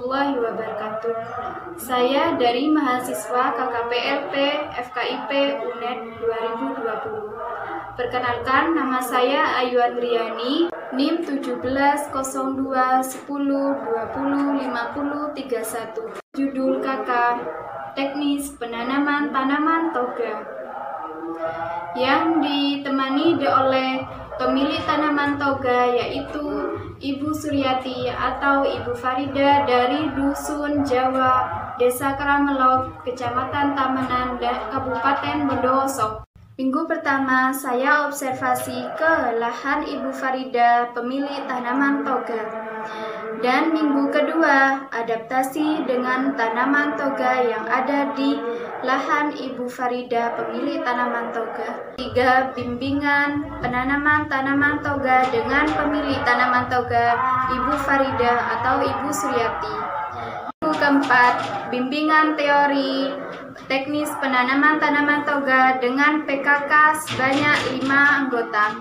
warahmatullahi wabarakatuh. Saya dari mahasiswa KKPLP FKIP UNED 2020. Perkenalkan, nama saya Ayu Andriani, NIM 17 02 10 20 50 31. Judul KK, Teknis Penanaman Tanaman Toga, yang ditemani oleh pemilik tanaman toga, yaitu Ibu Suryati atau Ibu Farida dari Dusun Jawa, Desa Karamelok, Kecamatan Tamenan, Kabupaten Bondowoso. Minggu pertama saya observasi ke lahan Ibu Farida, pemilik tanaman toga. Dan minggu kedua adaptasi dengan tanaman toga yang ada di lahan Ibu Farida, pemilik tanaman toga. 3. Bimbingan penanaman tanaman toga dengan pemilik tanaman toga, Ibu Farida atau Ibu Suryati. Minggu keempat, bimbingan teori teknis penanaman tanaman toga dengan PKK sebanyak 5 anggota,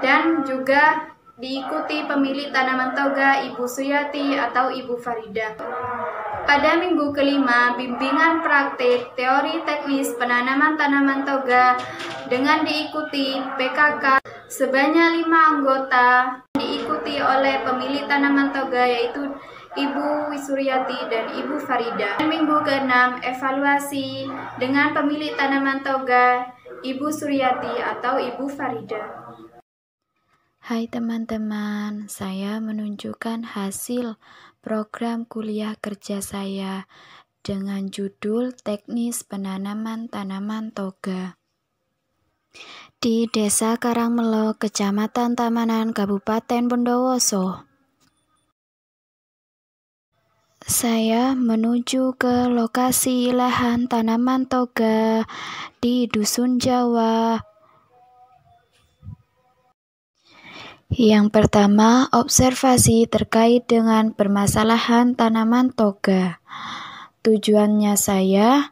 dan juga diikuti pemilik tanaman toga Ibu Suryati atau Ibu Farida. Pada minggu kelima, bimbingan praktik teori teknis penanaman tanaman toga dengan diikuti PKK sebanyak 5 anggota, diikuti oleh pemilik tanaman toga yaitu Ibu Suryati dan Ibu Farida. Dan minggu keenam, evaluasi dengan pemilik tanaman toga Ibu Suryati atau Ibu Farida. Hai teman-teman, saya menunjukkan hasil program kuliah kerja saya dengan judul Teknis Penanaman Tanaman Toga di Desa Karangmelok, Kecamatan Tamenan, Kabupaten Bondowoso. Saya menuju ke lokasi lahan tanaman toga di Dusun Jawa. Yang pertama, observasi terkait dengan permasalahan tanaman toga. Tujuannya saya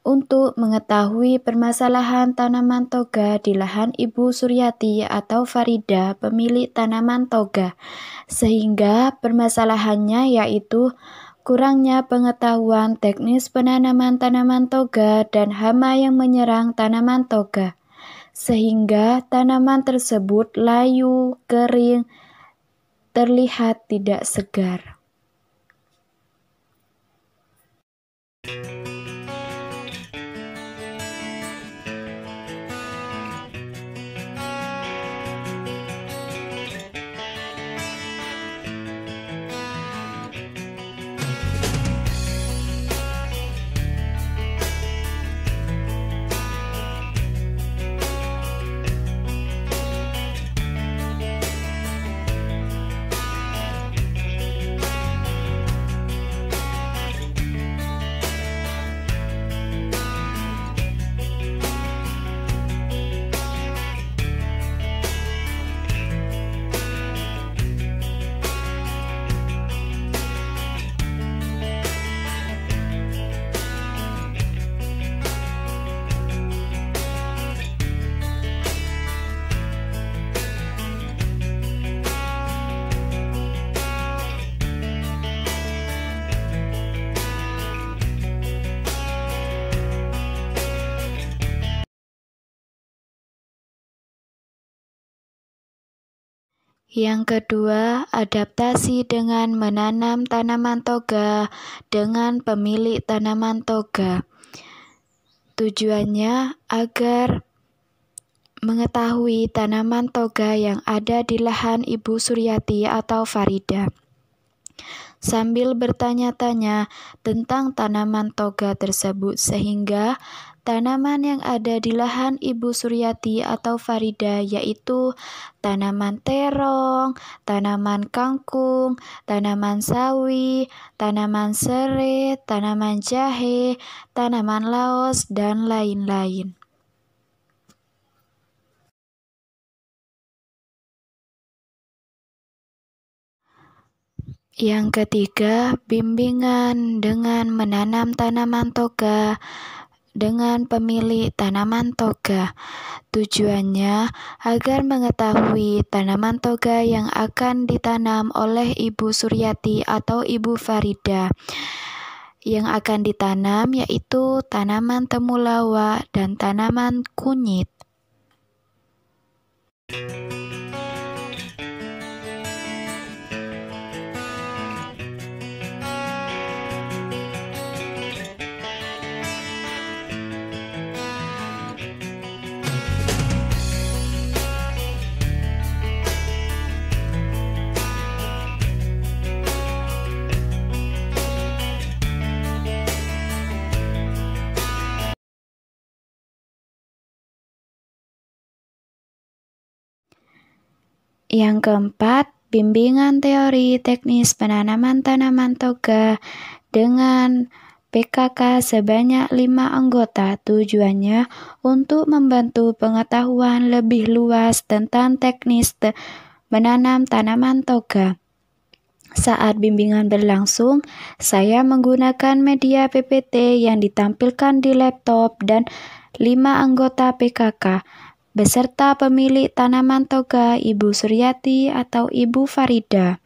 untuk mengetahui permasalahan tanaman toga di lahan Ibu Suryati atau Farida, pemilik tanaman toga, sehingga permasalahannya yaitu kurangnya pengetahuan teknis penanaman tanaman toga dan hama yang menyerang tanaman toga, sehingga tanaman tersebut layu, kering, terlihat tidak segar. Yang kedua, adaptasi dengan menanam tanaman toga dengan pemilik tanaman toga. Tujuannya agar mengetahui tanaman toga yang ada di lahan Ibu Suryati atau Farida, sambil bertanya-tanya tentang tanaman toga tersebut, sehingga tanaman yang ada di lahan Ibu Suryati atau Farida yaitu tanaman terong, tanaman kangkung, tanaman sawi, tanaman serai, tanaman jahe, tanaman laos, dan lain-lain. Yang ketiga, bimbingan dengan menanam tanaman toga dengan pemilik tanaman toga. Tujuannya agar mengetahui tanaman toga yang akan ditanam oleh Ibu Suryati atau Ibu Farida. Yang akan ditanam yaitu tanaman temulawak dan tanaman kunyit. Yang keempat, bimbingan teori teknis penanaman tanaman toga dengan PKK sebanyak 5 anggota. Tujuannya untuk membantu pengetahuan lebih luas tentang teknis menanam tanaman toga. Saat bimbingan berlangsung, saya menggunakan media PPT yang ditampilkan di laptop dan 5 anggota PKK beserta pemilik tanaman toga Ibu Suryati atau Ibu Farida.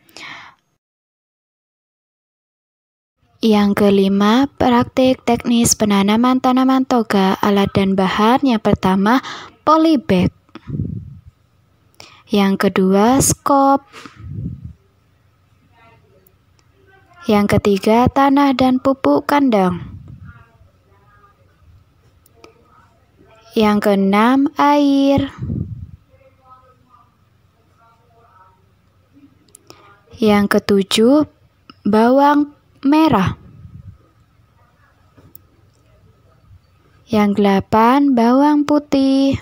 Yang kelima, praktik teknis penanaman tanaman toga, alat dan bahan. Yang pertama, polybag. Yang kedua, skop. Yang ketiga, tanah dan pupuk kandang. Yang keenam, air. Yang ketujuh, bawang merah. Yang delapan, bawang putih.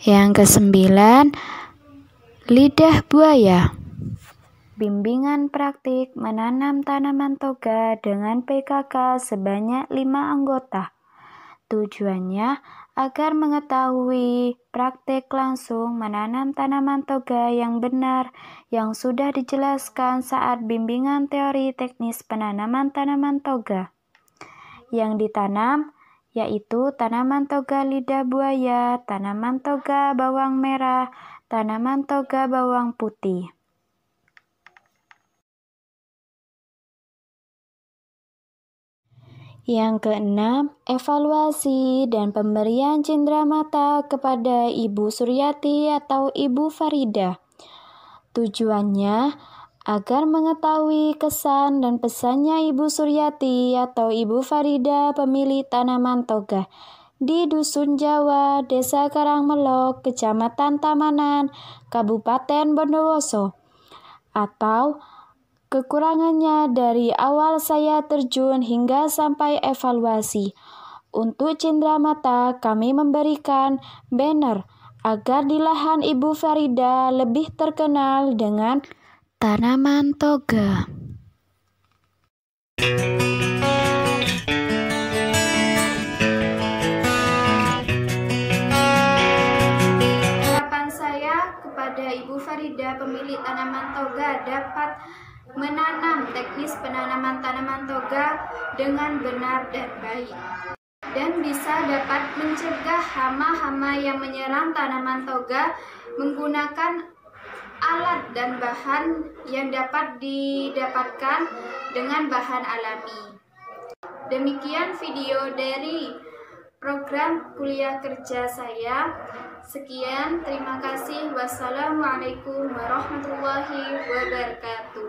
Yang kesembilan, lidah buaya. Bimbingan praktik menanam tanaman toga dengan PKK sebanyak 5 anggota. Tujuannya agar mengetahui praktik langsung menanam tanaman toga yang benar yang sudah dijelaskan saat bimbingan teori teknis penanaman tanaman toga. Yang ditanam yaitu tanaman toga lidah buaya, tanaman toga bawang merah, tanaman toga bawang putih. Yang keenam, evaluasi dan pemberian cenderamata kepada Ibu Suryati atau Ibu Farida. Tujuannya agar mengetahui kesan dan pesannya Ibu Suryati atau Ibu Farida pemilik tanaman toga di Dusun Jawa, Desa Karangmelok, Kecamatan Tamanan, Kabupaten Bondowoso, atau kekurangannya dari awal saya terjun hingga sampai evaluasi. Untuk cenderamata kami memberikan banner agar di lahan Ibu Farida lebih terkenal dengan tanaman toga. Harapan saya kepada Ibu Farida pemilik tanaman toga dapat menanam teknis penanaman tanaman toga dengan benar dan baik, dan bisa dapat mencegah hama-hama yang menyerang tanaman toga menggunakan alat dan bahan yang dapat didapatkan dengan bahan alami. Demikian video dari program kuliah kerja saya. Sekian, terima kasih. Wassalamualaikum warahmatullahi wabarakatuh.